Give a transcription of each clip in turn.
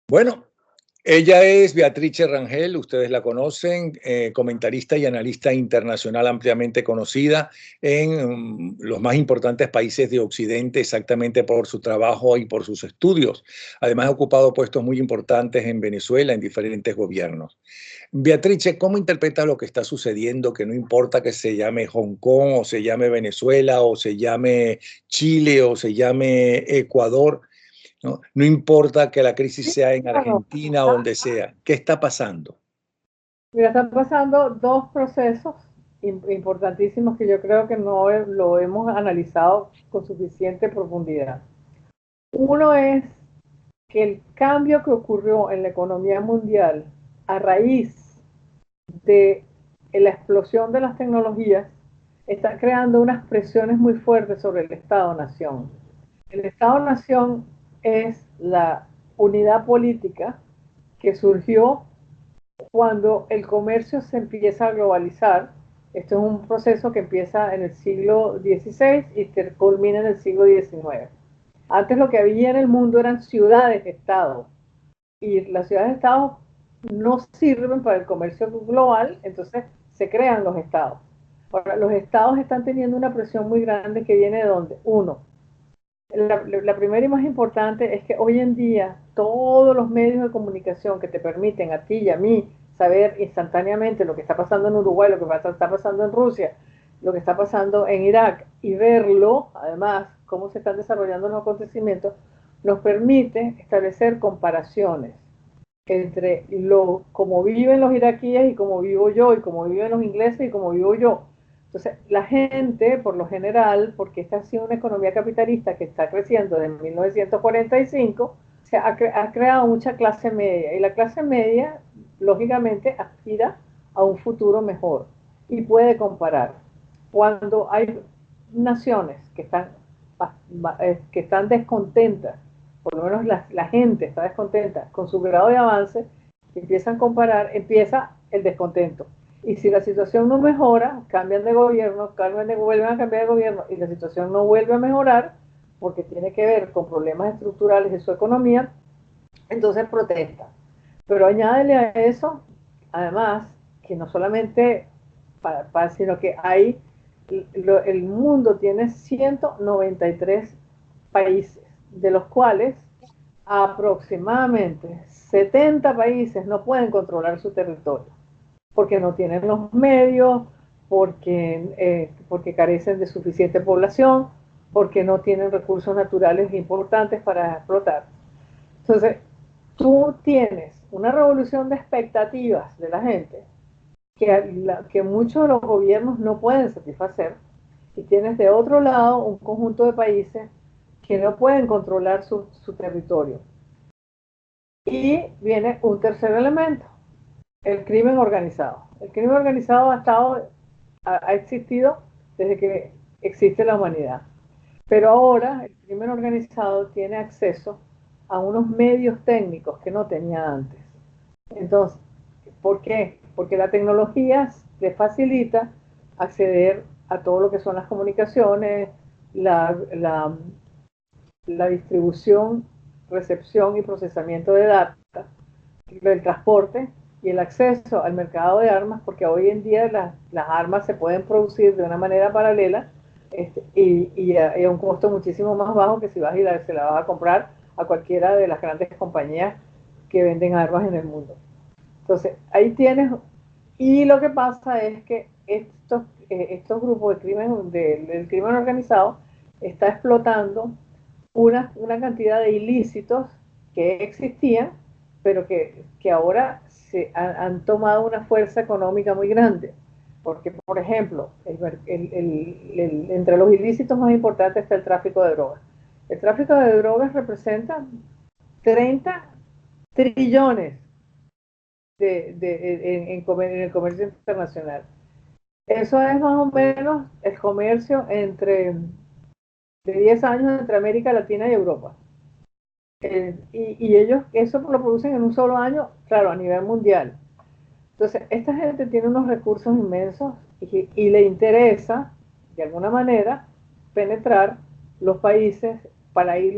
Bueno, ella es Beatrice Rangel, ustedes la conocen, comentarista y analista internacional ampliamente conocida en los más importantes países de Occidente, exactamente por su trabajo y por sus estudios. Además, ha ocupado puestos muy importantes en Venezuela, en diferentes gobiernos. Beatrice, ¿cómo interpreta lo que está sucediendo? Que no importa que se llame Hong Kong o se llame Venezuela o se llame Chile o se llame Ecuador, ¿no? No importa que la crisis Sí, sea en bueno, Argentina o donde sea. ¿Qué está pasando? mira, están pasando dos procesos importantísimos que yo creo que no lo hemos analizado con suficiente profundidad. Uno es que el cambio que ocurrió en la economía mundial a raíz de la explosión de las tecnologías está creando unas presiones muy fuertes sobre el Estado-Nación. El Estado-Nación es la unidad política que surgió cuando el comercio se empieza a globalizar. Esto es un proceso que empieza en el siglo XVI y culmina en el siglo XIX. Antes lo que había en el mundo eran ciudades-estado y las ciudades-estado no sirven para el comercio global, entonces se crean los estados. Ahora, los estados están teniendo una presión muy grande que viene de donde, uno, la primera y más importante es que hoy en día todos los medios de comunicación que te permiten a ti y a mí saber instantáneamente lo que está pasando en Uruguay, lo que está pasando en Rusia, lo que está pasando en Irak y verlo, además, cómo se están desarrollando los acontecimientos, nos permite establecer comparaciones entre cómo viven los iraquíes y cómo vivo yo, y cómo viven los ingleses y cómo vivo yo. Entonces, la gente, por lo general, porque esta ha sido una economía capitalista que está creciendo desde 1945, ha creado mucha clase media. Y la clase media, lógicamente, aspira a un futuro mejor y puede comparar. Cuando hay naciones que están descontentas, por lo menos la gente está descontenta con su grado de avance, empiezan a comparar, empieza el descontento. Y si la situación no mejora, cambian de gobierno, vuelven a cambiar de gobierno y la situación no vuelve a mejorar porque tiene que ver con problemas estructurales de su economía, entonces protesta. Pero añádele a eso, además, que no solamente sino que hay, el mundo tiene 193 países, de los cuales aproximadamente 70 países no pueden controlar su territorio, porque no tienen los medios, porque carecen de suficiente población, porque no tienen recursos naturales importantes para explotar. Entonces, tú tienes una revolución de expectativas de la gente que muchos de los gobiernos no pueden satisfacer, y tienes de otro lado un conjunto de países que no pueden controlar su territorio. Y viene un tercer elemento, el crimen organizado. El crimen organizado ha existido desde que existe la humanidad. Pero ahora el crimen organizado tiene acceso a unos medios técnicos que no tenía antes. Entonces, ¿por qué? Porque la tecnología le facilita acceder a todo lo que son las comunicaciones, la, la, la distribución, recepción y procesamiento de datos, el transporte y el acceso al mercado de armas, porque hoy en día las armas se pueden producir de una manera paralela, y a un costo muchísimo más bajo que si vas y se la vas a comprar a cualquiera de las grandes compañías que venden armas en el mundo. Entonces, ahí tienes, y lo que pasa es que estos grupos del crimen organizado está explotando una cantidad de ilícitos que existían, pero que ahora han tomado una fuerza económica muy grande. Porque, por ejemplo, entre los ilícitos más importantes está el tráfico de drogas. El tráfico de drogas representa 30 trillones en el comercio internacional. Eso es más o menos el comercio de 10 años entre América Latina y Europa. Y ellos eso lo producen en un solo año, claro, a nivel mundial. Entonces, esta gente tiene unos recursos inmensos y le interesa, de alguna manera, penetrar los países para ir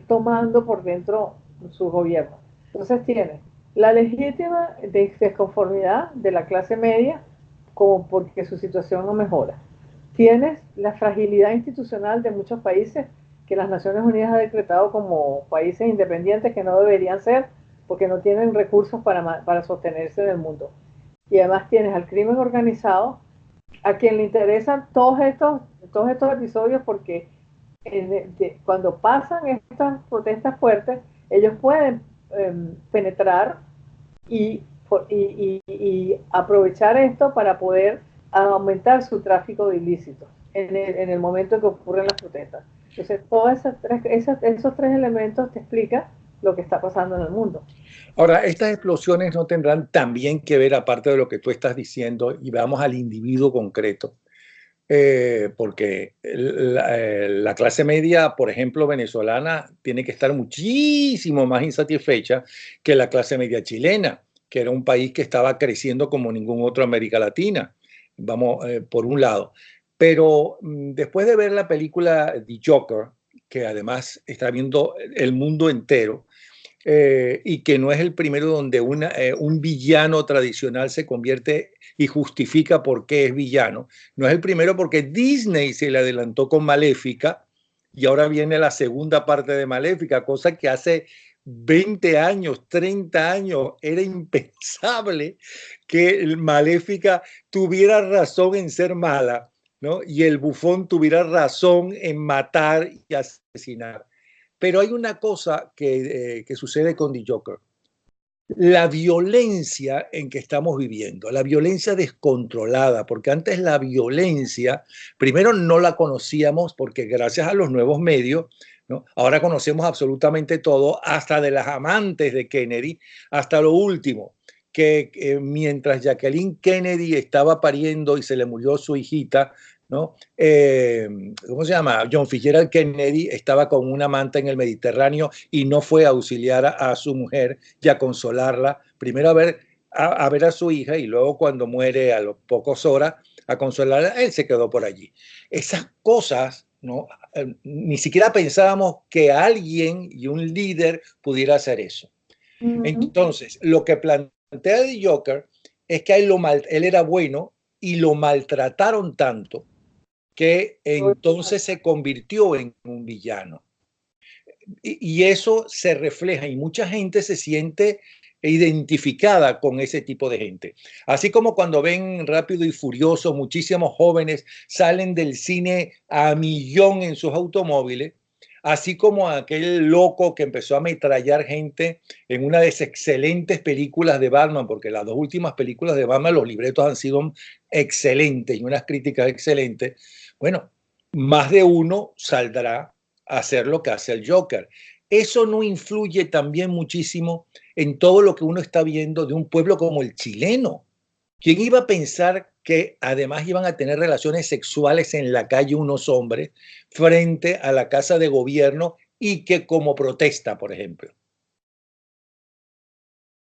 tomando por dentro su gobierno. Entonces tiene la legítima desconformidad de la clase media como porque su situación no mejora. Tienes la fragilidad institucional de muchos países que las Naciones Unidas ha decretado como países independientes que no deberían ser porque no tienen recursos para sostenerse en el mundo. Y además tienes al crimen organizado, a quien le interesan todos estos episodios porque cuando pasan estas protestas fuertes, ellos pueden penetrar y, y aprovechar esto para poder aumentar su tráfico de ilícitos en el momento en que ocurren las protestas. Entonces, esos tres elementos te explican lo que está pasando en el mundo. Ahora, estas explosiones no tendrán también que ver, aparte de lo que tú estás diciendo, y vamos al individuo concreto, porque la clase media, por ejemplo, venezolana, tiene que estar muchísimo más insatisfecha que la clase media chilena, que era un país que estaba creciendo como ningún otro América Latina. Vamos, por un lado. Pero después de ver la película The Joker, que además está viendo el mundo entero, y que no es el primero donde un villano tradicional se convierte y justifica por qué es villano. No es el primero porque Disney se le adelantó con Maléfica y ahora viene la segunda parte de Maléfica, cosa que hace 20 años, 30 años era impensable que Maléfica tuviera razón en ser mala, ¿no? Y el bufón tuviera razón en matar y asesinar. Pero hay una cosa que sucede con The Joker. La violencia en que estamos viviendo, la violencia descontrolada, porque antes la violencia, primero no la conocíamos porque gracias a los nuevos medios, ¿no? Ahora conocemos absolutamente todo, hasta de las amantes de Kennedy, hasta lo último, que mientras Jacqueline Kennedy estaba pariendo y se le murió su hijita, ¿no? ¿Cómo se llama? John Fitzgerald Kennedy estaba con una amante en el Mediterráneo y no fue a auxiliar a su mujer y a consolarla, primero a ver a su hija y luego cuando muere a las pocas horas a consolarla, él se quedó por allí. Esas cosas, ¿no? Ni siquiera pensábamos que alguien y un líder pudiera hacer eso. Entonces, lo que plantea The Joker es que él era bueno y lo maltrataron tanto que entonces se convirtió en un villano. Y eso se refleja y mucha gente se siente identificada con ese tipo de gente. Así como cuando ven Rápido y Furioso, muchísimos jóvenes salen del cine a millón en sus automóviles, así como aquel loco que empezó a ametrallar gente en una de esas excelentes películas de Batman, porque las dos últimas películas de Batman, los libretos han sido excelentes y unas críticas excelentes. Bueno, más de uno saldrá a hacer lo que hace el Joker. Eso no influye también muchísimo en todo lo que uno está viendo de un pueblo como el chileno. ¿Quién iba a pensar que además iban a tener relaciones sexuales en la calle unos hombres frente a la casa de gobierno y que como protesta, por ejemplo?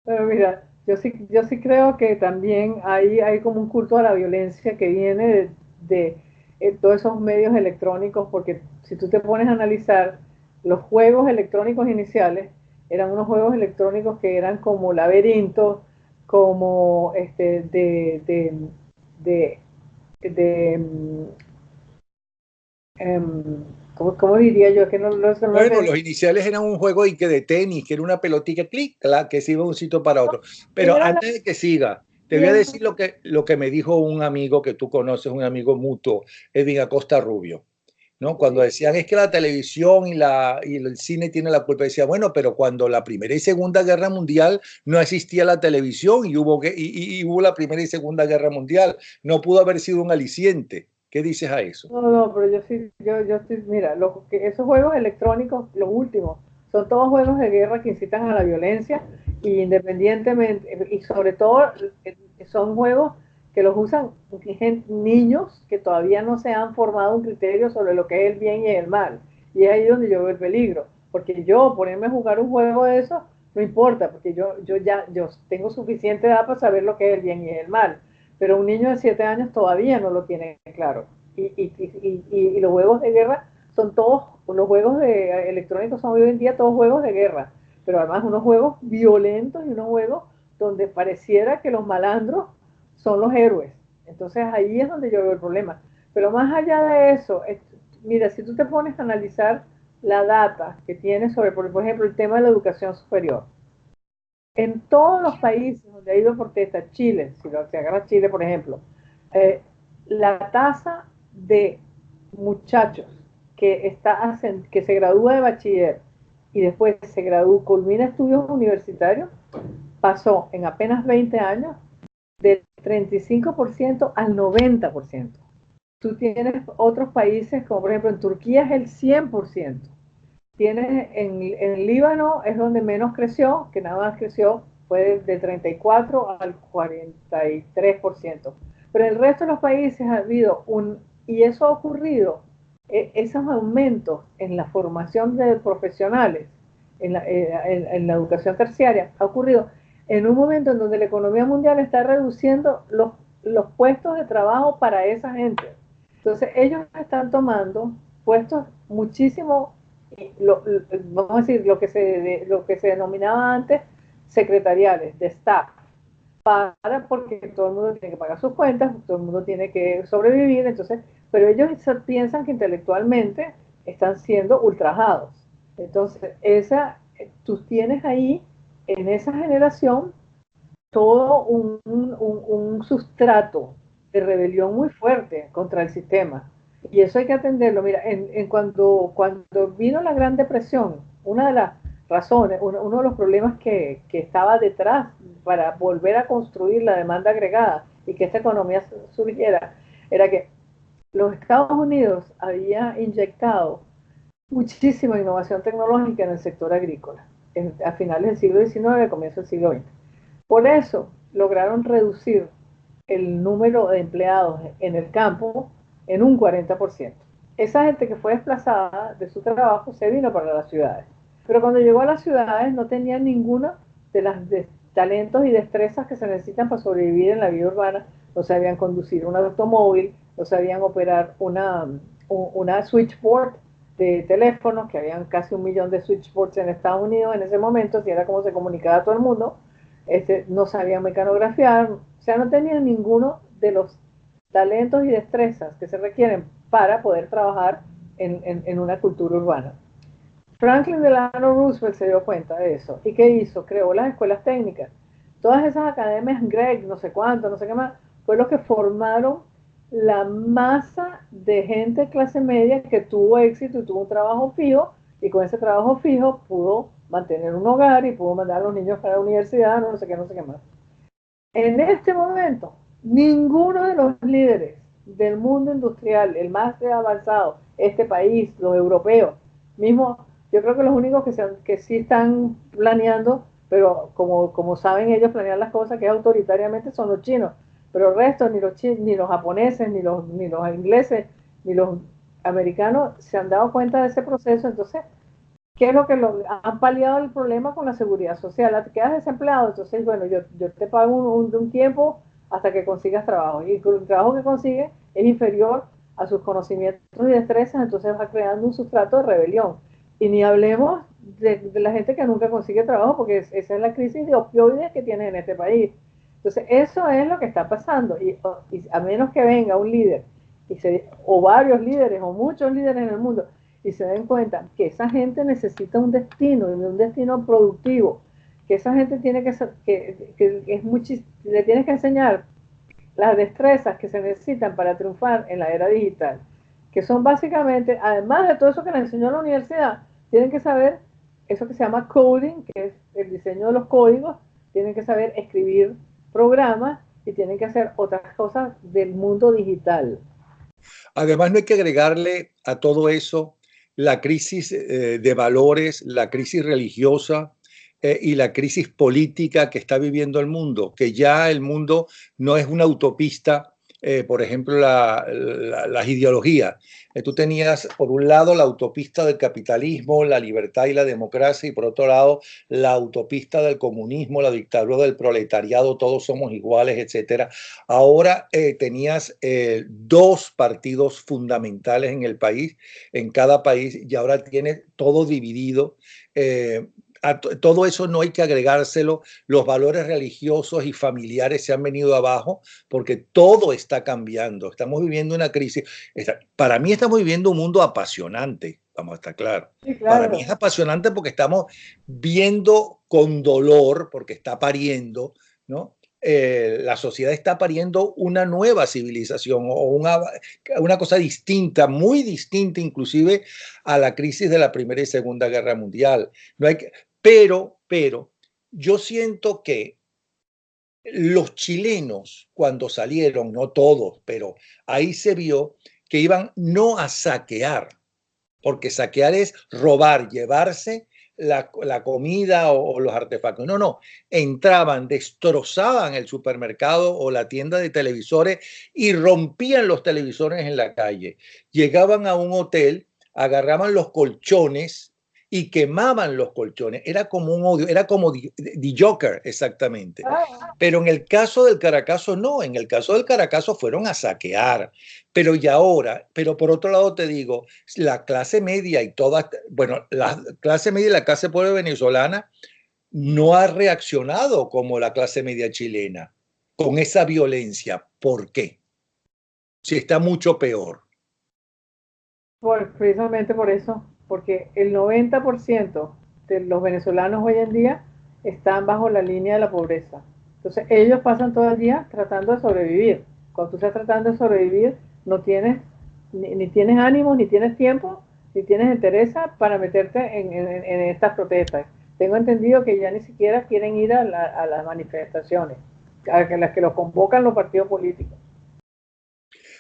Pero mira, yo sí creo que también hay como un culto a la violencia que viene de todos esos medios electrónicos, porque si tú te pones a analizar, los juegos electrónicos iniciales eran unos juegos electrónicos que eran como laberintos, como de, de ¿cómo diría yo? Que Bueno, los iniciales eran un juego y que de tenis, que era una pelotita clic, que se iba de un sitio para otro. Pero antes de que siga, te voy a decir lo que me dijo un amigo que tú conoces, un amigo mutuo, Edwin Acosta Rubio, ¿no? Cuando decían es que la televisión y el cine tienen la culpa, decía, bueno, pero cuando la Primera y Segunda Guerra Mundial no existía la televisión y hubo la Primera y Segunda Guerra Mundial, no pudo haber sido un aliciente. ¿Qué dices a eso? No, pero yo sí, mira, esos juegos electrónicos, los últimos, son todos juegos de guerra que incitan a la violencia, y independientemente, y sobre todo son juegos que los usan niños que todavía no se han formado un criterio sobre lo que es el bien y el mal. Y es ahí donde yo veo el peligro, porque yo ponerme a jugar un juego de eso, no importa, porque yo tengo suficiente edad para saber lo que es el bien y el mal, pero un niño de 7 años todavía no lo tiene claro. Y los juegos de guerra son todos, los juegos electrónicos son hoy en día todos juegos de guerra. pero además unos juegos violentos y unos juegos donde pareciera que los malandros son los héroes. Entonces ahí es donde yo veo el problema. Pero más allá de eso, mira, si tú te pones a analizar la data que tiene sobre, por ejemplo, el tema de la educación superior, en todos los países donde ha habido protesta, Chile, si se agarra Chile, por ejemplo, eh, la tasa de muchachos que se gradúa de bachiller y después se gradúa, culmina estudios universitarios, pasó en apenas 20 años del 35% al 90%. Tú tienes otros países, como por ejemplo en Turquía es el 100%. Tienes en Líbano es donde menos creció, que nada más creció, fue de 34 al 43%. Pero en el resto de los países ha habido y eso ha ocurrido, esos aumentos en la formación de profesionales, en la educación terciaria, ha ocurrido en un momento en donde la economía mundial está reduciendo los puestos de trabajo para esa gente. Entonces ellos están tomando puestos muchísimo, vamos a decir, lo que se denominaba antes secretariales, de staff, porque todo el mundo tiene que pagar sus cuentas, todo el mundo tiene que sobrevivir, entonces, pero ellos piensan que intelectualmente están siendo ultrajados. Entonces, tú tienes ahí, en esa generación, todo un sustrato de rebelión muy fuerte contra el sistema. Y eso hay que atenderlo. Mira, cuando vino la Gran Depresión, una de las razones, uno de los problemas que estaba detrás para volver a construir la demanda agregada y que esta economía surgiera, era que los Estados Unidos había inyectado muchísima innovación tecnológica en el sector agrícola, a finales del siglo XIX, comienzo del siglo XX. Por eso lograron reducir el número de empleados en el campo en un 40%. Esa gente que fue desplazada de su trabajo se vino para las ciudades. Pero cuando llegó a las ciudades no tenía ninguna de las talentos y destrezas que se necesitan para sobrevivir en la vida urbana. No sabían conducir un automóvil, no sabían operar una switchboard de teléfonos, que habían casi 1 millón de switchboards en Estados Unidos en ese momento, así era como se comunicaba todo el mundo. No sabían mecanografiar, o sea, no tenían ninguno de los talentos y destrezas que se requieren para poder trabajar en una cultura urbana. Franklin Delano Roosevelt se dio cuenta de eso. ¿Y qué hizo? Creó las escuelas técnicas. Todas esas academias Gregg, no sé cuánto, no sé qué más, fue lo que formaron la masa de gente de clase media que tuvo éxito y tuvo un trabajo fijo, y con ese trabajo fijo pudo mantener un hogar y pudo mandar a los niños para la universidad, no sé qué, no sé qué más. En este momento, ninguno de los líderes del mundo industrial, el más avanzado, este país, los europeos, mismo, yo creo que los únicos que sí están planeando, pero como saben ellos planear las cosas, que es autoritariamente, son los chinos. Pero el resto, ni los japoneses, ni los ingleses, ni los americanos se han dado cuenta de ese proceso. Entonces, ¿qué es lo que han paliado el problema con la seguridad social? Te quedas desempleado, entonces, bueno, yo te pago un tiempo hasta que consigas trabajo. Y el trabajo que consigues es inferior a sus conocimientos y destrezas, entonces va creando un sustrato de rebelión. Y ni hablemos de la gente que nunca consigue trabajo, porque esa es la crisis de opioides que tienen en este país. Entonces, eso es lo que está pasando. Y a menos que venga un líder, o varios líderes, o muchos líderes en el mundo, y se den cuenta que esa gente necesita un destino productivo, que esa gente tiene que es le tienes que enseñar las destrezas que se necesitan para triunfar en la era digital, que son básicamente, además de todo eso que les enseñó en la universidad, tienen que saber eso que se llama coding, que es el diseño de los códigos, tienen que saber escribir programas y tienen que hacer otras cosas del mundo digital. Además, no hay que agregarle a todo eso la crisis de valores, la crisis religiosa y la crisis política que está viviendo el mundo, que ya el mundo no es una autopista, por ejemplo, las ideologías. Tú tenías, por un lado, la autopista del capitalismo, la libertad y la democracia, y por otro lado, la autopista del comunismo, la dictadura del proletariado, todos somos iguales, etcétera. Ahora tenías dos partidos fundamentales en el país, en cada país, y ahora tienes todo dividido. todo eso no hay que agregárselo. Los valores religiosos y familiares se han venido abajo porque todo está cambiando. Estamos viviendo una crisis. Para mí estamos viviendo un mundo apasionante, vamos a estar claros. Sí, Para mí claro. es apasionante porque estamos viendo con dolor, porque está pariendo, ¿no? La sociedad está pariendo una nueva civilización o una cosa distinta, muy distinta inclusive a la crisis de la Primera y Segunda Guerra Mundial. No hay que, pero yo siento que los chilenos cuando salieron, no todos, pero ahí se vio que iban no a saquear, porque saquear es robar, llevarse la comida o los artefactos. No, no, entraban, destrozaban el supermercado o la tienda de televisores y rompían los televisores en la calle. Llegaban a un hotel, agarraban los colchones y quemaban los colchones. Era como un odio, era como The Joker, exactamente. Pero en el caso del Caracazo, no. En el caso del Caracazo fueron a saquear. Pero y ahora, pero por otro lado te digo, la clase media y toda, bueno, la clase media y la clase pobre venezolana no ha reaccionado como la clase media chilena con esa violencia. ¿Por qué? Si está mucho peor. Precisamente por eso, porque el 90% de los venezolanos hoy en día están bajo la línea de la pobreza. Entonces ellos pasan todo el día tratando de sobrevivir. Cuando tú estás tratando de sobrevivir, no tienes ni tienes ánimo, ni tienes tiempo, ni tienes interés para meterte en estas protestas. Tengo entendido que ya ni siquiera quieren ir a las manifestaciones, a las que los convocan los partidos políticos.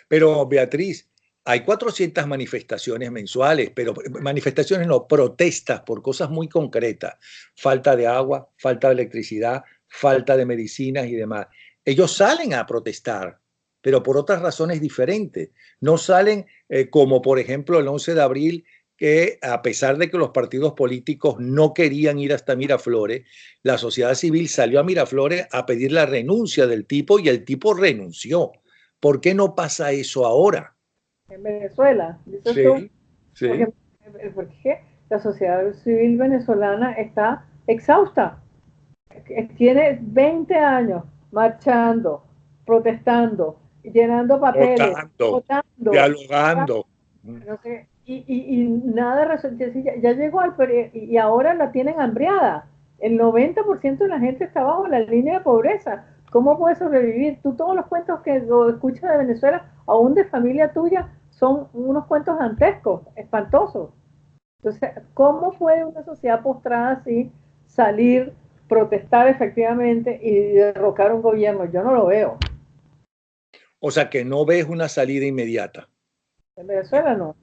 Pero Beatriz, hay 400 manifestaciones mensuales, pero manifestaciones no, protestas por cosas muy concretas. Falta de agua, falta de electricidad, falta de medicinas y demás. Ellos salen a protestar, pero por otras razones diferentes. No salen como, por ejemplo, el 11 de abril, que a pesar de que los partidos políticos no querían ir hasta Miraflores, la sociedad civil salió a Miraflores a pedir la renuncia del tipo y el tipo renunció. ¿Por qué no pasa eso ahora? En Venezuela, dices tú, Sí, sí. porque, porque la sociedad civil venezolana está exhausta. Tiene 20 años marchando, protestando, llenando papeles, Votando, votando, dialogando. no sé, y nada resuelto. Ya llegó y ahora la tienen hambriada. El 90% de la gente está bajo la línea de pobreza. ¿Cómo puede sobrevivir? Tú todos los cuentos que lo escuchas de Venezuela, aún de familia tuya, son unos cuentos dantescos, espantosos. Entonces, ¿cómo puede una sociedad postrada así salir, protestar efectivamente y derrocar un gobierno? Yo no lo veo. O sea que no ves una salida inmediata. En Venezuela no.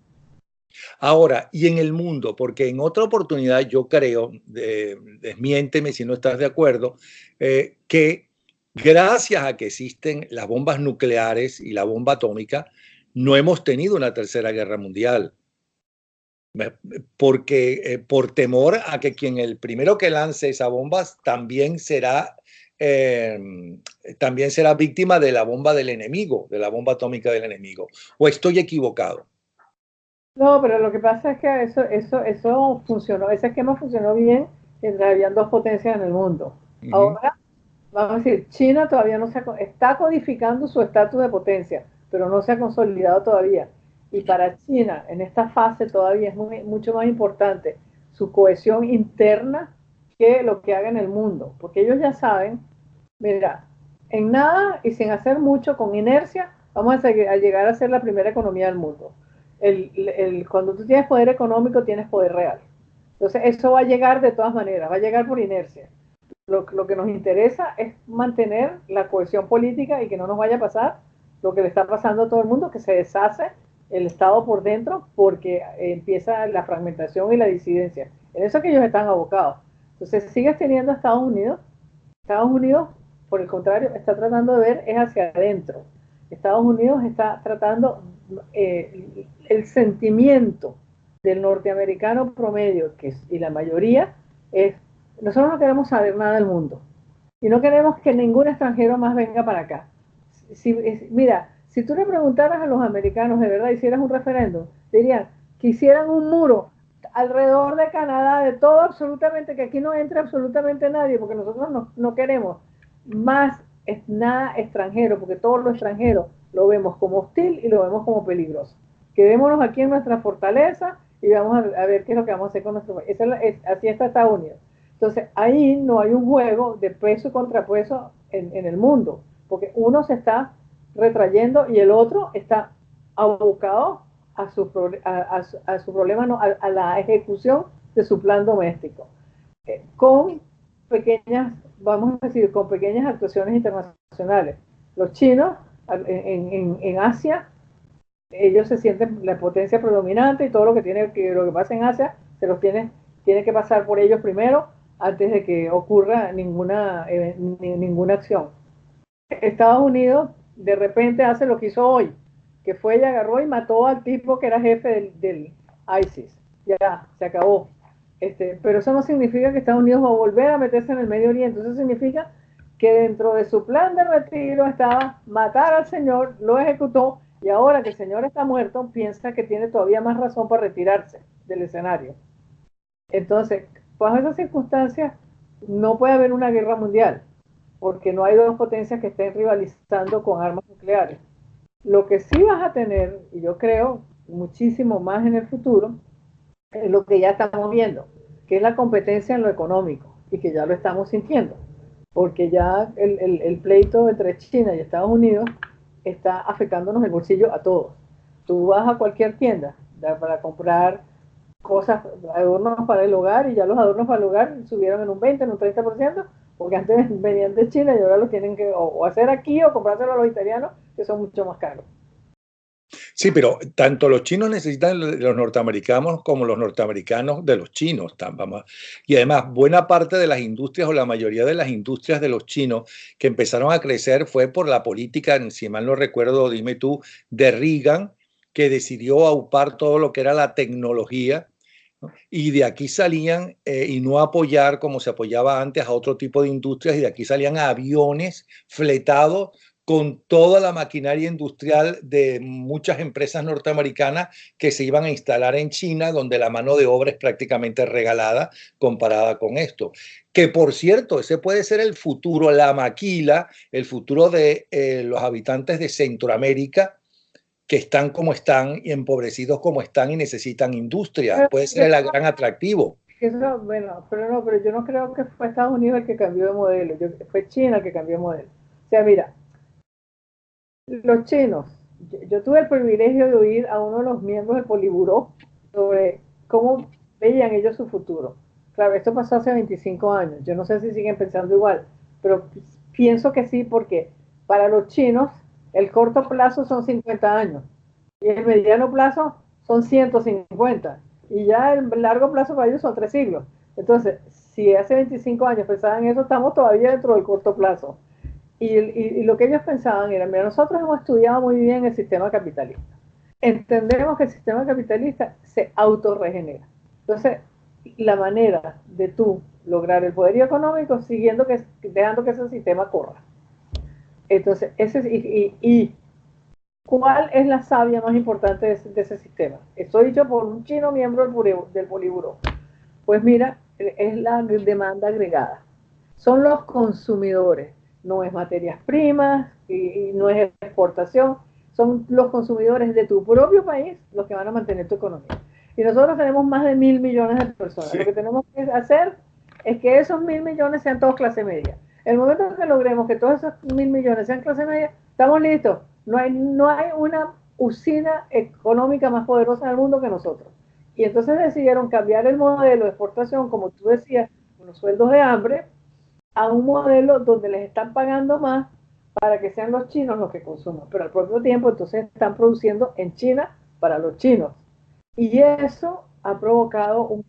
Ahora, y en el mundo, porque en otra oportunidad yo creo, desmiénteme si no estás de acuerdo, que gracias a que existen las bombas nucleares y la bomba atómica, no hemos tenido una tercera guerra mundial. Porque por temor a que quien el primero que lance esa bomba eh, también será víctima de la bomba del enemigo, de la bomba atómica del enemigo. ¿O estoy equivocado? No, pero lo que pasa es que eso funcionó, ese esquema funcionó bien mientras habían dos potencias en el mundo. Uh -huh. Ahora, vamos a decir, China todavía no está codificando su estatus de potencia, pero no se ha consolidado todavía. Y para China, en esta fase todavía es mucho más importante su cohesión interna que lo que haga en el mundo, porque ellos ya saben, mira, en nada y sin hacer mucho, con inercia, vamos a llegar a ser la primera economía del mundo. Cuando tú tienes poder económico, tienes poder real. Entonces, eso va a llegar de todas maneras, va a llegar por inercia. Lo que nos interesa es mantener la cohesión política y que no nos vaya a pasar lo que le está pasando a todo el mundo, que se deshace el Estado por dentro porque empieza la fragmentación y la disidencia. En eso que ellos están abocados. Entonces, sigues teniendo a Estados Unidos. Estados Unidos, por el contrario, está tratando de ver es hacia adentro. Estados Unidos está tratando el sentimiento del norteamericano promedio, y la mayoría, es: nosotros no queremos saber nada del mundo y no queremos que ningún extranjero más venga para acá. Mira, si tú le preguntaras a los americanos, de verdad, hicieras un referéndum, dirían que hicieran un muro alrededor de Canadá, de todo absolutamente, que aquí no entre absolutamente nadie, porque nosotros no queremos más nada extranjero, porque todo lo extranjero lo vemos como hostil y lo vemos como peligroso. Quedémonos aquí en nuestra fortaleza y vamos a ver qué es lo que vamos a hacer con nuestro país. Así está Estados Unidos. Entonces, ahí no hay un juego de peso y contrapeso en el mundo, porque uno se está retrayendo y el otro está abocado a su problema, no, a la ejecución de su plan doméstico, con pequeñas, vamos a decir, con pequeñas actuaciones internacionales. Los chinos en Asia, ellos se sienten la potencia predominante y todo lo que pasa en Asia se los tiene que pasar por ellos primero antes de que ocurra ninguna acción. Estados Unidos de repente hace lo que hizo hoy, que fue y agarró y mató al tipo que era jefe del ISIS. Ya, se acabó. Pero eso no significa que Estados Unidos va a volver a meterse en el Medio Oriente. Eso significa que dentro de su plan de retiro estaba matar al señor, lo ejecutó, y ahora que el señor está muerto, piensa que tiene todavía más razón para retirarse del escenario. Entonces, bajo esas circunstancias, no puede haber una guerra mundial, porque no hay dos potencias que estén rivalizando con armas nucleares. Lo que sí vas a tener, y yo creo muchísimo más en el futuro, es lo que ya estamos viendo, que es la competencia en lo económico, y que ya lo estamos sintiendo, porque ya el pleito entre China y Estados Unidos está afectándonos el bolsillo a todos. Tú vas a cualquier tienda para comprar cosas, adornos para el hogar, y ya los adornos para el hogar subieron en un 20, en un 30%, porque antes venían de China y ahora los tienen que o hacer aquí o comprárselo a los italianos, que son mucho más caros. Sí, pero tanto los chinos necesitan de los norteamericanos como los norteamericanos de los chinos. Y además, buena parte de las industrias o la mayoría de las industrias de los chinos que empezaron a crecer fue por la política, si mal no recuerdo, dime tú, de Reagan, que decidió aupar todo lo que era la tecnología, ¿no? Y de aquí salían, y no apoyar como se apoyaba antes a otro tipo de industrias, y de aquí salían aviones fletados con toda la maquinaria industrial de muchas empresas norteamericanas que se iban a instalar en China, donde la mano de obra es prácticamente regalada comparada con esto. Que por cierto, ese puede ser el futuro, la maquila, el futuro de los habitantes de Centroamérica, que están como están y empobrecidos como están y necesitan industria. Puede ser el gran atractivo. Eso, bueno, pero yo no creo que fue Estados Unidos el que cambió de modelo, fue China el que cambió de modelo. O sea, mira, los chinos, yo tuve el privilegio de oír a uno de los miembros del Politburó sobre cómo veían ellos su futuro. Claro, esto pasó hace 25 años, yo no sé si siguen pensando igual, pero pienso que sí, porque para los chinos el corto plazo son 50 años y el mediano plazo son 150, y ya el largo plazo para ellos son 3 siglos. Entonces, si hace 25 años pensaban eso, estamos todavía dentro del corto plazo. Y lo que ellos pensaban era, mira, nosotros hemos estudiado muy bien el sistema capitalista. Entendemos que el sistema capitalista se autorregenera. Entonces, la manera de tú lograr el poderío económico siguiendo dejando que ese sistema corra. Entonces, ¿cuál es la savia más importante de ese sistema? Esto dicho por un chino miembro del Politburó. Pues mira, es la demanda agregada. Son los consumidores, no es materias primas y no es exportación, son los consumidores de tu propio país los que van a mantener tu economía. Y nosotros tenemos más de 1.000 millones de personas. Sí. Lo que tenemos que hacer es que esos 1.000 millones sean todos clase media. El momento en que logremos que todos esos 1.000 millones sean clase media, estamos listos. No hay una usina económica más poderosa en el mundo que nosotros. Y entonces decidieron cambiar el modelo de exportación, como tú decías, con los sueldos de hambre, a un modelo donde les están pagando más para que sean los chinos los que consuman, pero al propio tiempo entonces están produciendo en China para los chinos. Y eso ha provocado,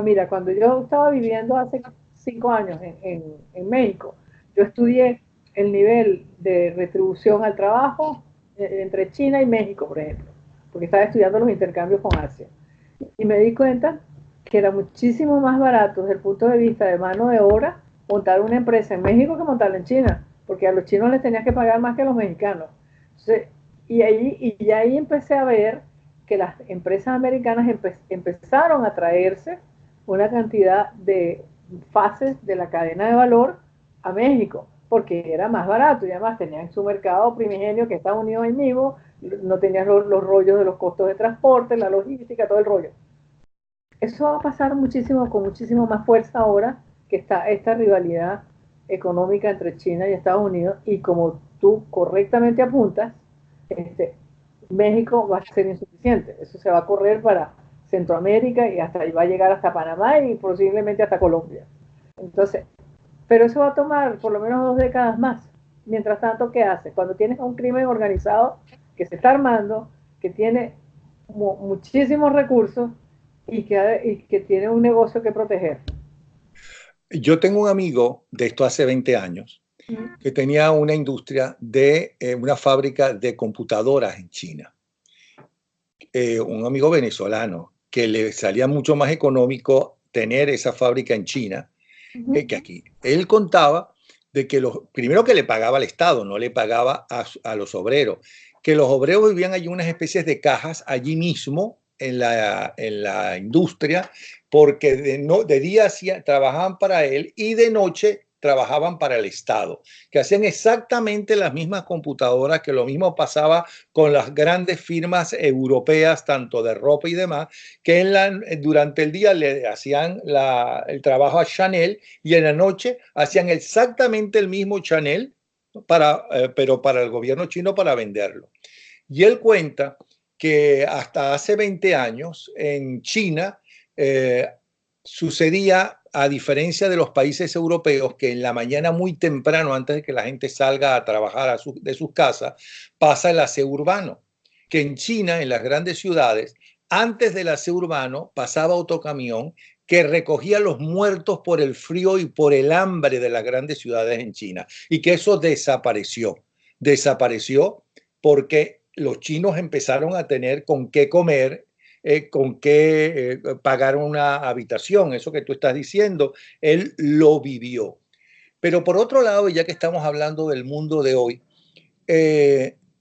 mira, cuando yo estaba viviendo hace 5 años en México, yo estudié el nivel de retribución al trabajo entre China y México, por ejemplo, porque estaba estudiando los intercambios con Asia. Y me di cuenta que era muchísimo más barato desde el punto de vista de mano de obra montar una empresa en México que montarla en China, porque a los chinos les tenías que pagar más que a los mexicanos. Entonces, y ahí empecé a ver que las empresas americanas empezaron a traerse una cantidad de fases de la cadena de valor a México, porque era más barato y además tenían su mercado primigenio que Estados Unidos ahí mismo, no tenían los rollos de los costos de transporte, la logística, todo el rollo. Eso va a pasar muchísimo, con muchísimo más fuerza ahora que está esta rivalidad económica entre China y Estados Unidos, y como tú correctamente apuntas, México va a ser insuficiente. Eso se va a correr para Centroamérica y hasta va a llegar hasta Panamá y posiblemente hasta Colombia. Entonces, pero eso va a tomar por lo menos 2 décadas más. Mientras tanto, ¿qué hace? Cuando tienes un crimen organizado que se está armando, que tiene muchísimos recursos y que tiene un negocio que proteger. Yo tengo un amigo de esto hace 20 años que tenía una industria de una fábrica de computadoras en China. Un amigo venezolano que le salía mucho más económico tener esa fábrica en China que aquí. Él contaba de que primero que le pagaba al Estado, no le pagaba a los obreros, que los obreros vivían allí unas especies de cajas allí mismo en la industria, porque de día trabajaban para él y de noche trabajaban para el Estado, que hacían exactamente las mismas computadoras, que lo mismo pasaba con las grandes firmas europeas, tanto de ropa y demás, que durante el día le hacían el trabajo a Chanel y en la noche hacían exactamente el mismo Chanel, pero para el gobierno chino para venderlo. Y él cuenta que hasta hace 20 años en China sucedía, a diferencia de los países europeos, que en la mañana muy temprano, antes de que la gente salga a trabajar de sus casas, pasa el aseo urbano. Que en China, en las grandes ciudades, antes del aseo urbano pasaba otro camión que recogía los muertos por el frío y por el hambre de las grandes ciudades en China. Y que eso desapareció. Desapareció porque los chinos empezaron a tener con qué comer, con qué pagar una habitación. Eso que tú estás diciendo, él lo vivió. Pero por otro lado, ya que estamos hablando del mundo de hoy,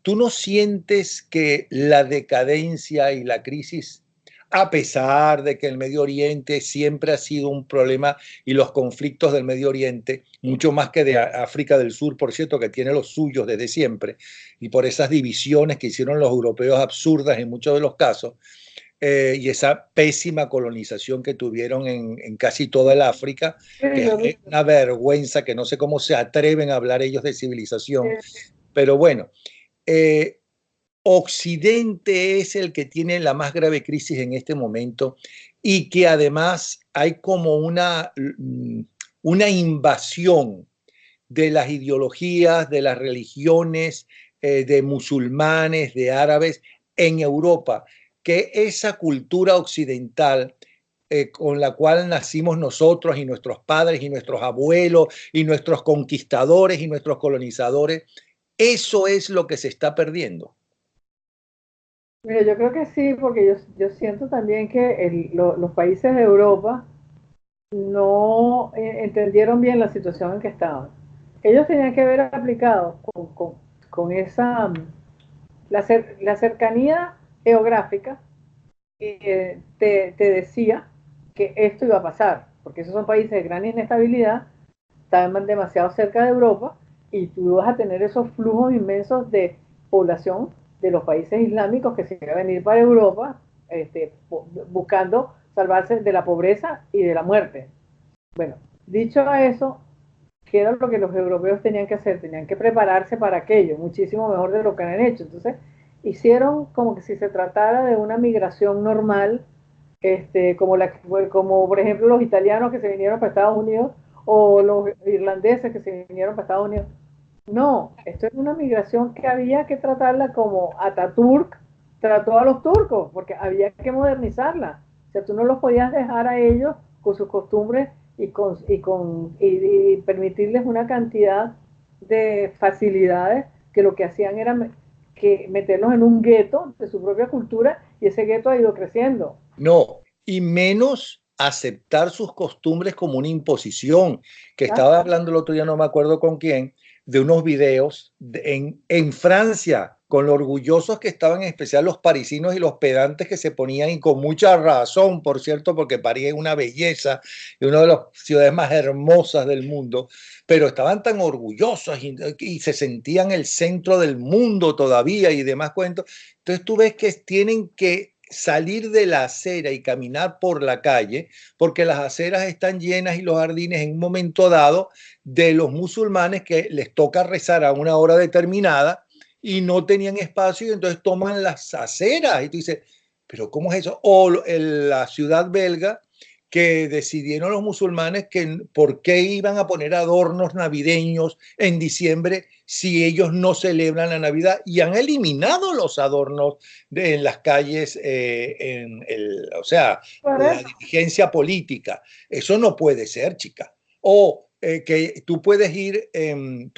¿tú no sientes que la decadencia y la crisis, a pesar de que el Medio Oriente siempre ha sido un problema y los conflictos del Medio Oriente, mucho más que de África del Sur, por cierto, que tiene los suyos desde siempre, y por esas divisiones que hicieron los europeos absurdas en muchos de los casos, y esa pésima colonización que tuvieron en casi toda el África, que es una vergüenza, que no sé cómo se atreven a hablar ellos de civilización, pero bueno, Occidente es el que tiene la más grave crisis en este momento, y que además hay como una invasión de las ideologías, de las religiones, de musulmanes, de árabes en Europa, que esa cultura occidental con la cual nacimos nosotros y nuestros padres y nuestros abuelos y nuestros conquistadores y nuestros colonizadores, eso es lo que se está perdiendo. Mira, yo creo que sí, porque yo siento también que los países de Europa no entendieron bien la situación en que estaban. Ellos tenían que haber aplicado con esa, la cercanía geográfica, te decía que esto iba a pasar, porque esos son países de gran inestabilidad, estaban demasiado cerca de Europa, y tú vas a tener esos flujos inmensos de población de los países islámicos que se iban a venir para Europa, buscando salvarse de la pobreza y de la muerte. Bueno, dicho eso, ¿qué era lo que los europeos tenían que hacer? Tenían que prepararse para aquello, muchísimo mejor de lo que han hecho. Entonces, hicieron como que si se tratara de una migración normal, como por ejemplo los italianos que se vinieron para Estados Unidos, o los irlandeses que se vinieron para Estados Unidos. No, esto es una migración que había que tratarla como Ataturk trató a los turcos, porque había que modernizarla. O sea, tú no los podías dejar a ellos con sus costumbres y permitirles una cantidad de facilidades que lo que hacían era que meterlos en un gueto de su propia cultura, y ese gueto ha ido creciendo. No, y menos aceptar sus costumbres como una imposición, que estaba hablando el otro día, no me acuerdo con quién, de unos videos en Francia, con lo orgullosos que estaban, en especial los parisinos y los pedantes que se ponían, y con mucha razón, por cierto, porque París es una belleza y una de las ciudades más hermosas del mundo, pero estaban tan orgullosos y se sentían el centro del mundo todavía y demás cuentos. Entonces tú ves que tienen que salir de la acera y caminar por la calle, porque las aceras están llenas y los jardines en un momento dado de los musulmanes que les toca rezar a una hora determinada y no tenían espacio y entonces toman las aceras y tú dices, pero ¿cómo es eso? O en la ciudad belga que decidieron los musulmanes que por qué iban a poner adornos navideños en diciembre si ellos no celebran la Navidad, y han eliminado los adornos en las calles, o sea, la dirigencia política. Eso no puede ser, chica. O que tú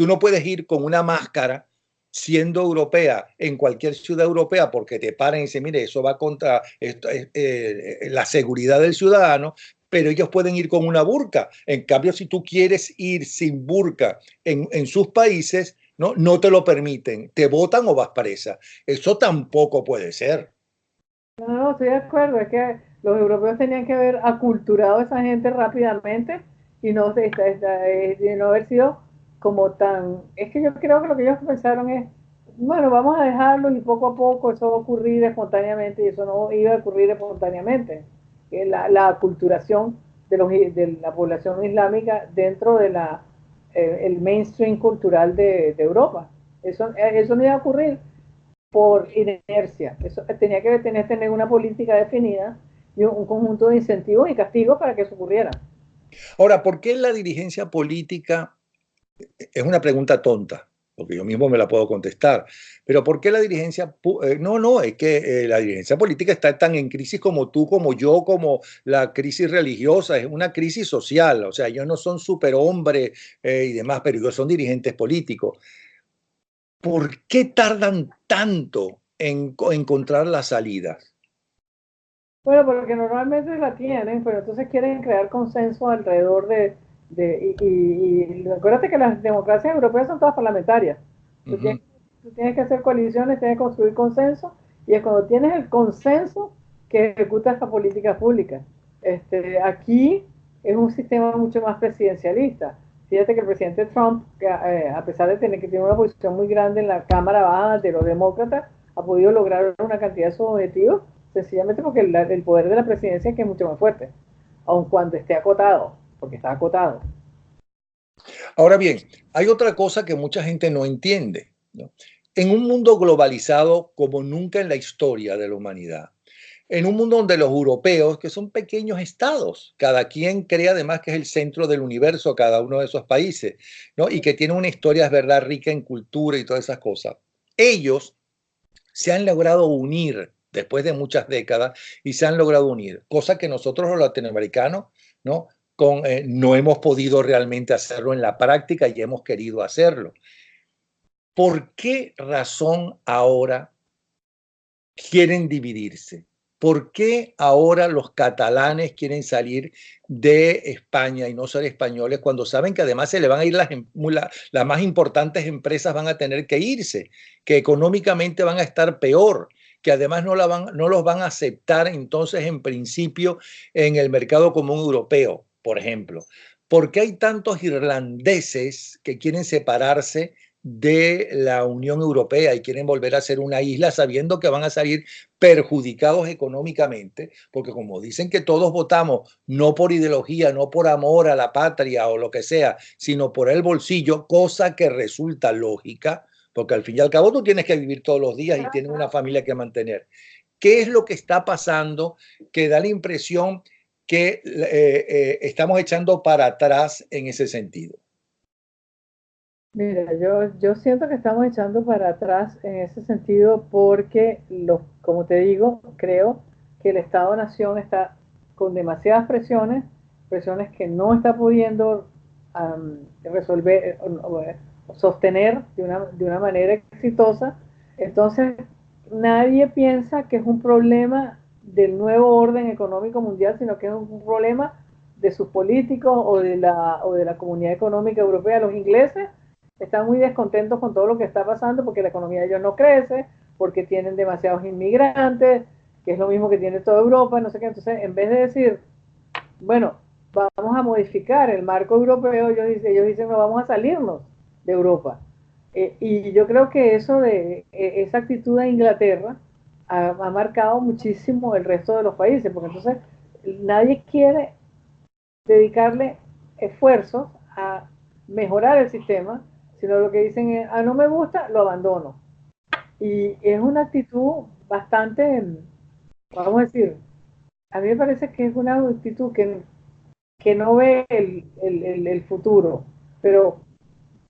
no puedes ir con una máscara siendo europea en cualquier ciudad europea porque te paran y dicen, mire, eso va contra la seguridad del ciudadano, pero ellos pueden ir con una burka. En cambio, si tú quieres ir sin burka en sus países, no te lo permiten, te votan o vas presa. Eso tampoco puede ser. No, estoy de acuerdo, es que los europeos tenían que haber aculturado a esa gente rápidamente y no haber sido como tan... Es que yo creo que lo que ellos pensaron es, bueno, vamos a dejarlo y poco a poco eso va a ocurrir espontáneamente, y eso no iba a ocurrir espontáneamente. La aculturación de la población islámica dentro de el mainstream cultural de Europa. Eso no iba a ocurrir por inercia. Eso tenía que tener una política definida y un conjunto de incentivos y castigos para que eso ocurriera. Ahora, ¿por qué la dirigencia política? Es una pregunta tonta, porque yo mismo me la puedo contestar. Pero ¿por qué la dirigencia? No, es que la dirigencia política está tan en crisis como tú, como yo, como la crisis religiosa, es una crisis social. O sea, ellos no son superhombres y demás, pero ellos son dirigentes políticos. ¿Por qué tardan tanto en encontrar las salidas? Bueno, porque normalmente la tienen, pero entonces quieren crear consenso alrededor y acuérdate que las democracias europeas son todas parlamentarias. Tú tienes que hacer coaliciones, tienes que construir consenso, y es cuando tienes el consenso que ejecutas la política pública. Aquí es un sistema mucho más presidencialista. Fíjate que el presidente Trump, a pesar de tener que tener una posición muy grande en la Cámara Baja de los demócratas, ha podido lograr una cantidad de sus objetivos sencillamente porque el poder de la presidencia es que es mucho más fuerte, aun cuando esté acotado, porque está acotado. Ahora bien, hay otra cosa que mucha gente no entiende, ¿no? En un mundo globalizado como nunca en la historia de la humanidad, en un mundo donde los europeos, que son pequeños estados, cada quien cree además que es el centro del universo, cada uno de esos países, ¿no? Y que tiene una historia, es verdad, rica en cultura y todas esas cosas. Ellos se han logrado unir después de muchas décadas y se han logrado unir, cosa que nosotros los latinoamericanos, ¿no? No hemos podido realmente hacerlo en la práctica y hemos querido hacerlo. ¿Por qué razón ahora quieren dividirse? ¿Por qué ahora los catalanes quieren salir de España y no ser españoles cuando saben que además se le van a ir las más importantes empresas, van a tener que irse, que económicamente van a estar peor, que además no los van a aceptar entonces en principio en el mercado común europeo, por ejemplo? ¿Por qué hay tantos irlandeses que quieren separarse de la Unión Europea y quieren volver a ser una isla sabiendo que van a salir perjudicados económicamente? Porque como dicen que todos votamos no por ideología, no por amor a la patria o lo que sea, sino por el bolsillo, cosa que resulta lógica, porque al fin y al cabo tú tienes que vivir todos los días y tienes una familia que mantener. ¿Qué es lo que está pasando que da la impresión que estamos echando para atrás en ese sentido? Mira, yo siento que estamos echando para atrás en ese sentido porque, como te digo, creo que el Estado-Nación está con demasiadas presiones que no está pudiendo resolver o sostener de una manera exitosa. Entonces, nadie piensa que es un problema del nuevo orden económico mundial, sino que es un problema de sus políticos o de la Comunidad Económica Europea. Los ingleses están muy descontentos con todo lo que está pasando porque la economía de ellos no crece, porque tienen demasiados inmigrantes, que es lo mismo que tiene toda Europa, no sé qué. Entonces, en vez de decir, bueno, vamos a modificar el marco europeo, ellos dicen, no, vamos a salirnos de Europa. Y yo creo que eso esa actitud de Inglaterra ha marcado muchísimo el resto de los países, porque entonces nadie quiere dedicarle esfuerzos a mejorar el sistema, sino lo que dicen es, no me gusta, lo abandono. Y es una actitud bastante, vamos a decir, a mí me parece que es una actitud que no ve el futuro. Pero,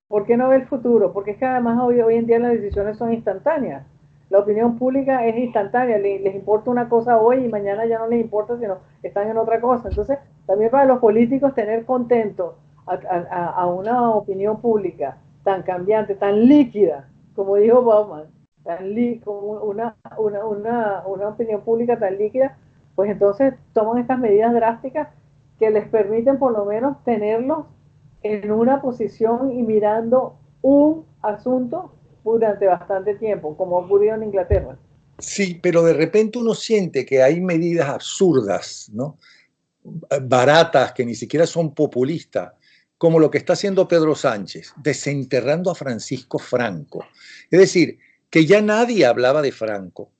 ¿por qué no ve el futuro? Porque es que además hoy en día las decisiones son instantáneas. La opinión pública es instantánea, les importa una cosa hoy y mañana ya no les importa, sino están en otra cosa. Entonces, también para los políticos tener contento a una opinión pública tan cambiante, tan líquida, como dijo Bauman, como una opinión pública tan líquida, pues entonces toman estas medidas drásticas que les permiten por lo menos tenerlos en una posición y mirando un asunto durante bastante tiempo, como ocurrió en Inglaterra. Sí, pero de repente uno siente que hay medidas absurdas, ¿no? Baratas, que ni siquiera son populistas, como lo que está haciendo Pedro Sánchez, desenterrando a Francisco Franco. Es decir, que ya nadie hablaba de Franco,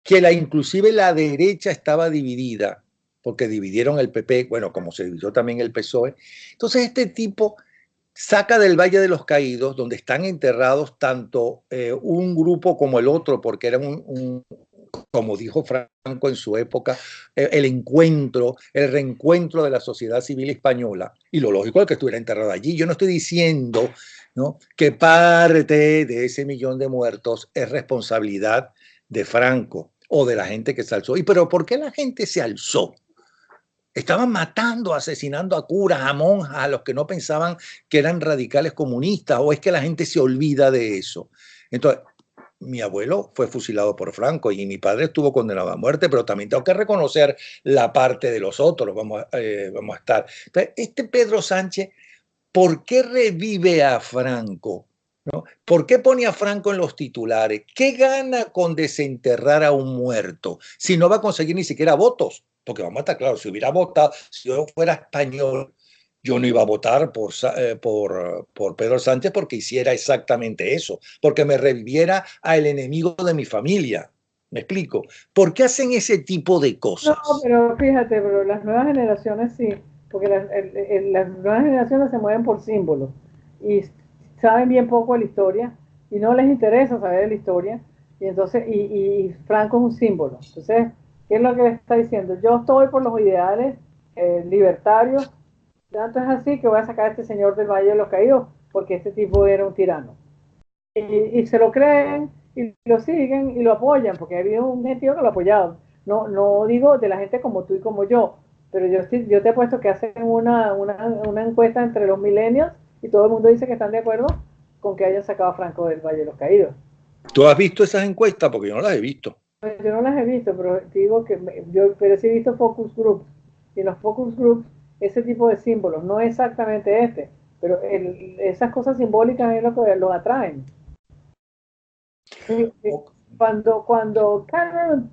que inclusive la derecha estaba dividida, porque dividieron el PP, bueno, como se dividió también el PSOE. Entonces este tipo saca del Valle de los Caídos, donde están enterrados tanto un grupo como el otro, porque eran como dijo Franco en su época, el encuentro, el reencuentro de la sociedad civil española. Y lo lógico es que estuviera enterrado allí. Yo no estoy diciendo, ¿no?, que parte de ese millón de muertos es responsabilidad de Franco o de la gente que se alzó. Pero ¿por qué la gente se alzó? Estaban matando, asesinando a curas, a monjas, a los que no pensaban que eran radicales comunistas, o es que la gente se olvida de eso. Entonces, mi abuelo fue fusilado por Franco y mi padre estuvo condenado a muerte, pero también tengo que reconocer la parte de los otros, vamos a estar. Entonces, este Pedro Sánchez, ¿por qué revive a Franco? ¿No? ¿Por qué pone a Franco en los titulares? ¿Qué gana con desenterrar a un muerto si no va a conseguir ni siquiera votos? Porque vamos a estar claros, si hubiera votado, si yo fuera español, yo no iba a votar por Pedro Sánchez porque hiciera exactamente eso, porque me reviviera al enemigo de mi familia. ¿Me explico? ¿Por qué hacen ese tipo de No, cosas? pero fíjate, pero las nuevas generaciones sí, porque las nuevas generaciones se mueven por símbolos y saben bien poco de la historia y no les interesa saber de la historia y entonces, y Franco es un símbolo. Entonces, ¿qué es lo que está diciendo? Yo estoy por los ideales libertarios, tanto es así que voy a sacar a este señor del Valle de los Caídos porque este tipo era un tirano. Y se lo creen y lo siguen y lo apoyan, porque había un gentío que lo apoyaba. No digo de la gente como tú y como yo, pero yo te he puesto que hacen una encuesta entre los millennials y todo el mundo dice que están de acuerdo con que hayan sacado a Franco del Valle de los Caídos. ¿Tú has visto esas encuestas? Porque yo no las he visto. Pues yo no las he visto, pero digo que pero sí he visto focus groups. Y en los focus groups, ese tipo de símbolos, no exactamente pero esas cosas simbólicas es lo que los atraen. Cuando Cameron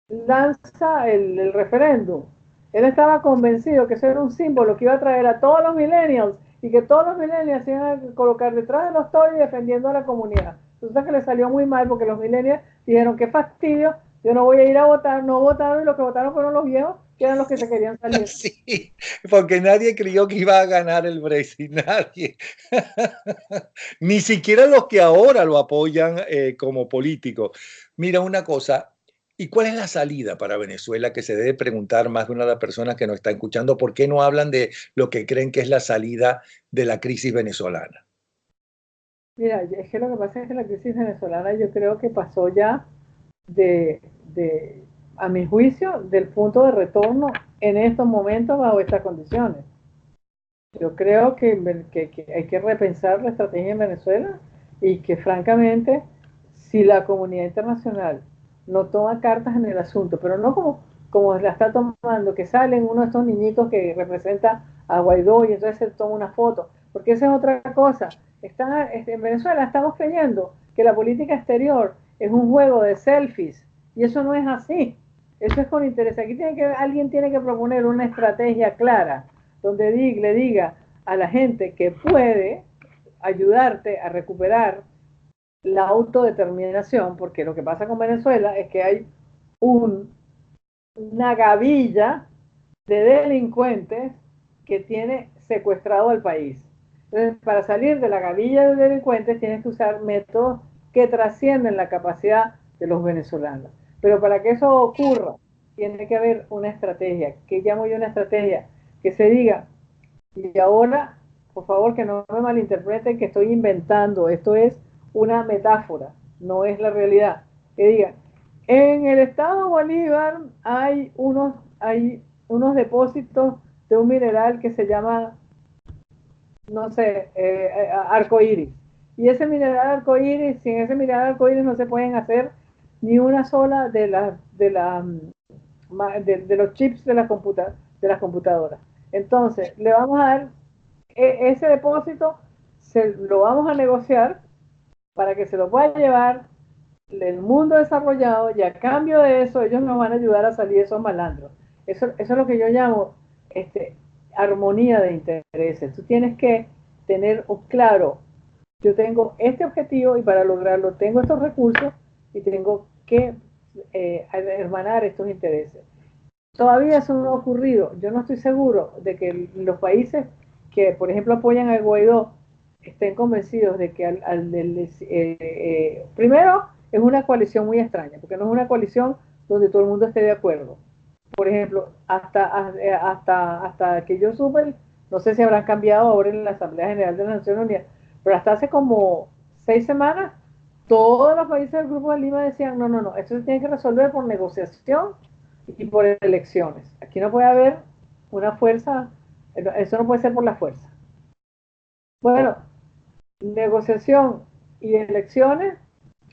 lanza el referéndum, él estaba convencido que eso era un símbolo que iba a traer a todos los millennials y que todos los millennials se iban a colocar detrás de los Tories defendiendo a la comunidad. Entonces que le salió muy mal porque los millennials dijeron, qué fastidio, yo no voy a ir a votar, no votaron y los que votaron fueron los viejos, que eran los que se querían salir. Sí, porque nadie creyó que iba a ganar el Brexit, nadie. Ni siquiera los que ahora lo apoyan como político. Mira una cosa, ¿y cuál es la salida para Venezuela? Que se debe preguntar más de una de las personas que nos está escuchando, ¿por qué no hablan de lo que creen que es la salida de la crisis venezolana? Mira, es que lo que pasa es que la crisis venezolana yo creo que pasó ya de, de, a mi juicio, del punto de retorno en estos momentos bajo estas condiciones. Yo creo que hay que repensar la estrategia en Venezuela y que francamente, si la comunidad internacional no toma cartas en el asunto, pero no como la está tomando, que salen uno de estos niñitos que representa a Guaidó y entonces se toma una foto, porque esa es otra cosa, En Venezuela estamos creyendo que la política exterior es un juego de selfies y eso no es así. Eso es con interés. Aquí alguien tiene que proponer una estrategia clara donde le diga a la gente que puede ayudarte a recuperar la autodeterminación, porque lo que pasa con Venezuela es que hay una gavilla de delincuentes que tiene secuestrado al país. Entonces, para salir de la gavilla de delincuentes tienes que usar métodos que trascienden la capacidad de los venezolanos. Pero para que eso ocurra, tiene que haber una estrategia. ¿Qué llamo yo una estrategia? Que se diga, y ahora, por favor, que no me malinterpreten que estoy inventando, esto es una metáfora, no es la realidad. Que diga, en el estado Bolívar hay unos depósitos de un mineral que se llama, no sé, arcoíris. Y ese mineral arcoíris, sin ese mineral arcoíris no se pueden hacer ni una sola de los chips de de las computadoras. Entonces, le vamos a dar ese depósito, lo vamos a negociar para que se lo pueda llevar el mundo desarrollado y a cambio de eso ellos nos van a ayudar a salir esos malandros. Eso es lo que yo llamo armonía de intereses. Tú tienes que tener claro, yo tengo este objetivo y para lograrlo tengo estos recursos y tengo que hermanar estos intereses. Todavía eso no ha ocurrido. Yo no estoy seguro de que los países que, por ejemplo, apoyan a Guaidó estén convencidos de que primero, es una coalición muy extraña, porque no es una coalición donde todo el mundo esté de acuerdo. Por ejemplo, hasta que yo supe, no sé si habrán cambiado ahora en la Asamblea General de las Naciones Unidas, pero hasta hace como 6 semanas, todos los países del Grupo de Lima decían, no, no, no, esto se tiene que resolver por negociación y por elecciones. Aquí no puede haber una fuerza, eso no puede ser por la fuerza. Bueno, negociación y elecciones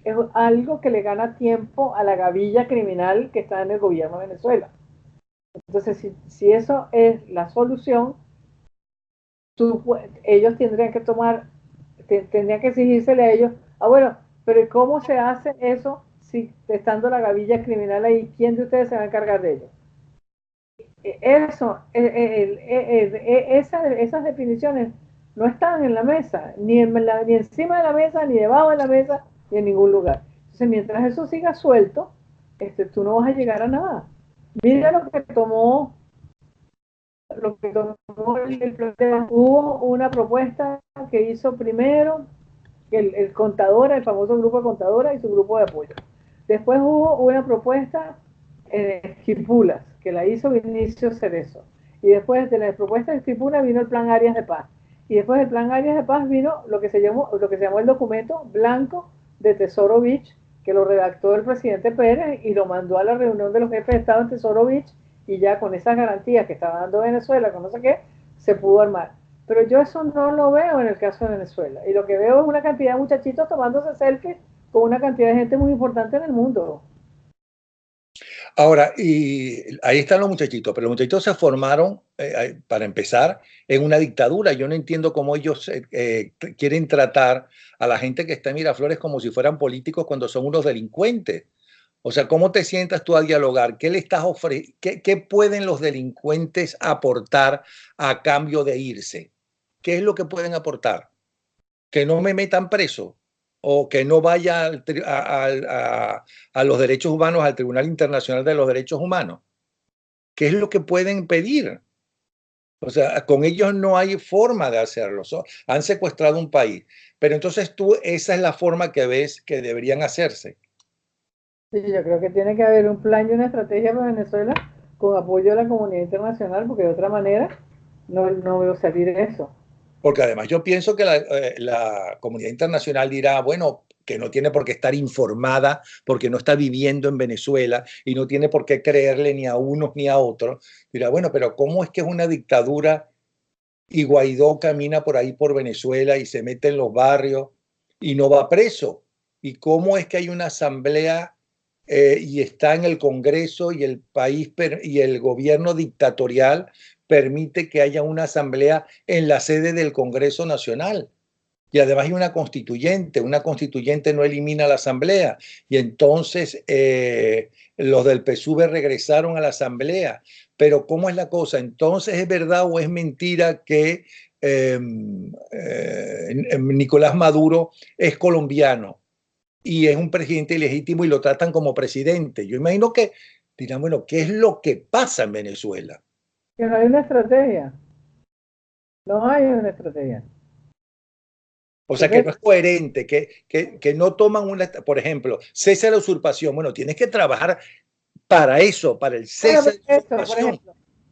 es algo que le gana tiempo a la gavilla criminal que está en el gobierno de Venezuela. Entonces, si eso es la solución, ellos tendrían que tendrían que exigírsele a ellos, bueno, pero ¿cómo se hace eso si estando la gavilla criminal ahí, quién de ustedes se va a encargar de ello? Eso, esas definiciones no están en la mesa, ni encima de la mesa, ni debajo de la mesa, ni en ningún lugar. Entonces, mientras eso siga suelto, tú no vas a llegar a nada. Mira lo que tomó el planteamiento. Hubo una propuesta que hizo primero el Contadora, el famoso grupo de Contadora y su grupo de apoyo. Después hubo una propuesta Esquipulas, que la hizo Vinicio Cerezo. Y después de la propuesta de Esquipulas vino el Plan Áreas de Paz. Y después del Plan Áreas de Paz vino lo que se llamó el documento blanco de Tesoro Beach, que lo redactó el presidente Pérez y lo mandó a la reunión de los jefes de Estado en Tesoro Beach, y ya con esas garantías que estaba dando Venezuela, con no sé qué, se pudo armar. Pero yo eso no lo veo en el caso de Venezuela. Y lo que veo es una cantidad de muchachitos tomándose selfies con una cantidad de gente muy importante en el mundo. Ahora, y ahí están los muchachitos, pero los muchachitos se formaron, para empezar, en una dictadura. Yo no entiendo cómo ellos quieren tratar a la gente que está en Miraflores como si fueran políticos cuando son unos delincuentes. O sea, ¿cómo te sientas tú a dialogar? ¿Qué le estás qué pueden los delincuentes aportar a cambio de irse? ¿Qué es lo que pueden aportar? ¿Que no me metan preso? ¿O que no vaya a los derechos humanos, al Tribunal Internacional de los Derechos Humanos? ¿Qué es lo que pueden pedir? O sea, con ellos no hay forma de hacerlo. Han secuestrado un país. Pero entonces esa es la forma que ves que deberían hacerse. Sí, yo creo que tiene que haber un plan y una estrategia para Venezuela con apoyo de la comunidad internacional, porque de otra manera no veo salir eso. Porque además yo pienso que la comunidad internacional dirá, bueno, que no tiene por qué estar informada porque no está viviendo en Venezuela y no tiene por qué creerle ni a unos ni a otros. Dirá, bueno, pero ¿cómo es que es una dictadura y Guaidó camina por ahí por Venezuela y se mete en los barrios y no va preso? ¿Y cómo es que hay una asamblea y está en el Congreso y el país y el gobierno dictatorial permite que haya una asamblea en la sede del Congreso Nacional? y además hay una constituyente no elimina la asamblea, y entonces los del PSUV regresaron a la asamblea. Pero ¿cómo es la cosa? Entonces, ¿es verdad o es mentira que Nicolás Maduro es colombiano y es un presidente ilegítimo y lo tratan como presidente? Yo imagino que dirán, bueno, ¿qué es lo que pasa en Venezuela? Que no hay una estrategia. No hay una estrategia. O sea, que no es coherente, que no toman una, por ejemplo, cese de la usurpación. Bueno, tienes que trabajar para eso, para el cese de la usurpación.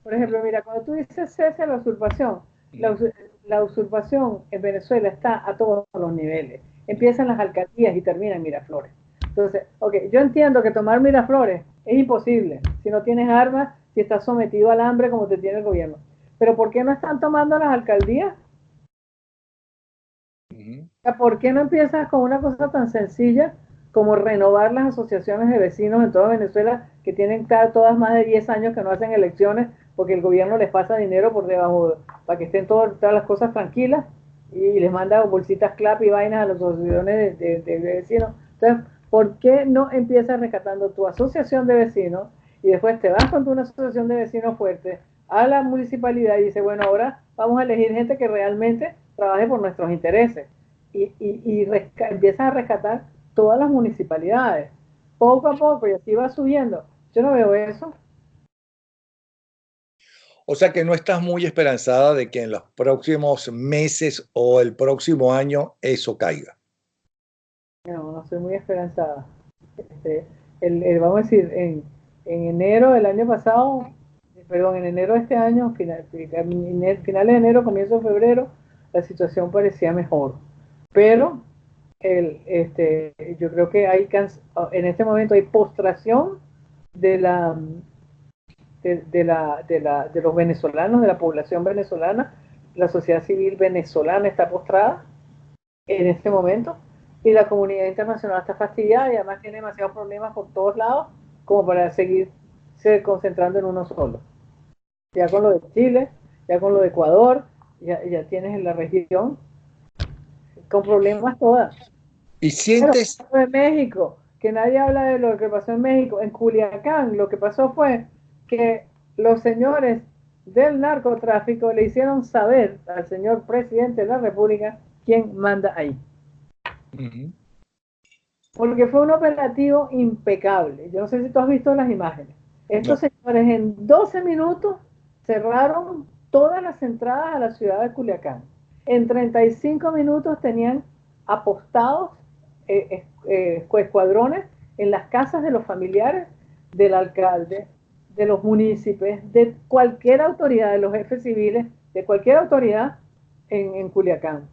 Por ejemplo, mira, cuando tú dices cese de la usurpación, la usurpación en Venezuela está a todos los niveles. Empiezan las alcaldías y terminan en Miraflores. Entonces, ok, yo entiendo que tomar Miraflores es imposible si no tienes armas, si estás sometido al hambre como te tiene el gobierno. Pero ¿por qué no están tomando las alcaldías? ¿Por qué no empiezas con una cosa tan sencilla como renovar las asociaciones de vecinos en toda Venezuela que tienen todas más de 10 años que no hacen elecciones porque el gobierno les pasa dinero por debajo para que estén todas las cosas tranquilas y les manda bolsitas clap y vainas a las asociaciones de vecinos? Entonces, ¿por qué no empiezas rescatando tu asociación de vecinos y después te vas con una asociación de vecinos fuerte a la municipalidad y dices, bueno, ahora vamos a elegir gente que realmente trabaje por nuestros intereses? Y empiezas a rescatar todas las municipalidades, poco a poco, y así va subiendo. Yo no veo eso. O sea que no estás muy esperanzada de que en los próximos meses o el próximo año eso caiga. No, no soy muy esperanzada. Vamos a decir, en enero del año pasado, perdón, en enero de este año, finales de enero, comienzo de febrero, la situación parecía mejor. Pero yo creo que en este momento hay postración de los venezolanos, de la población venezolana. La sociedad civil venezolana está postrada en este momento y la comunidad internacional está fastidiada y además tiene demasiados problemas por todos lados como para seguirse concentrando en uno solo. Ya con lo de Chile, ya con lo de Ecuador, ya tienes en la región con problemas todas. Y sientes... Pero, de México, que nadie habla de lo que pasó en México. En Culiacán lo que pasó fue que los señores del narcotráfico le hicieron saber al señor presidente de la República quién manda ahí. Porque fue un operativo impecable. Yo no sé si tú has visto las imágenes. Estos señores en 12 minutos cerraron todas las entradas a la ciudad de Culiacán. En 35 minutos tenían apostados escuadrones en las casas de los familiares del alcalde, de los municipios, de cualquier autoridad, de los jefes civiles, de cualquier autoridad en Culiacán.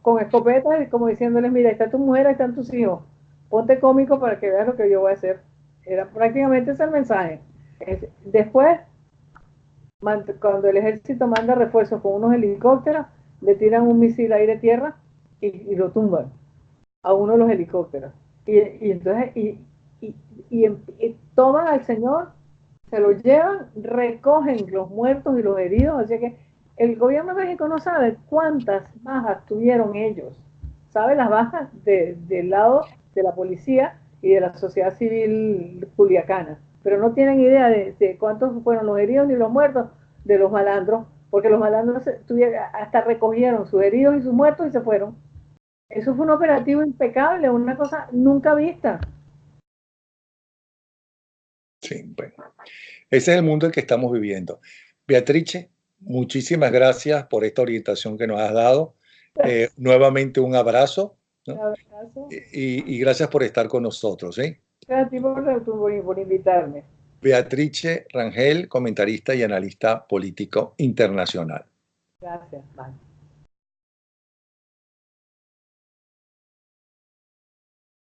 Con escopetas, como diciéndoles, mira, ahí está tu mujer, ahí están tus hijos, ponte cómico para que veas lo que yo voy a hacer. Era prácticamente ese el mensaje. Después, cuando el ejército manda refuerzos con unos helicópteros, le tiran un misil aire-tierra y lo tumban a uno de los helicópteros. Y entonces, toman al señor, se lo llevan, recogen los muertos y los heridos, así que el gobierno de México no sabe cuántas bajas tuvieron ellos, sabe las bajas del lado de la policía y de la sociedad civil culiacana, pero no tienen idea de cuántos fueron los heridos ni los muertos de los malandros, porque los malandros hasta recogieron sus heridos y sus muertos y se fueron. Eso fue un operativo impecable, una cosa nunca vista. Sí, bueno, ese es el mundo en que estamos viviendo. Beatrice, muchísimas gracias por esta orientación que nos has dado. Nuevamente un abrazo, ¿no? Un abrazo. Y gracias por estar con nosotros. Gracias a ti por invitarme. Beatrice Rangel, comentarista y analista político internacional. Gracias, bye.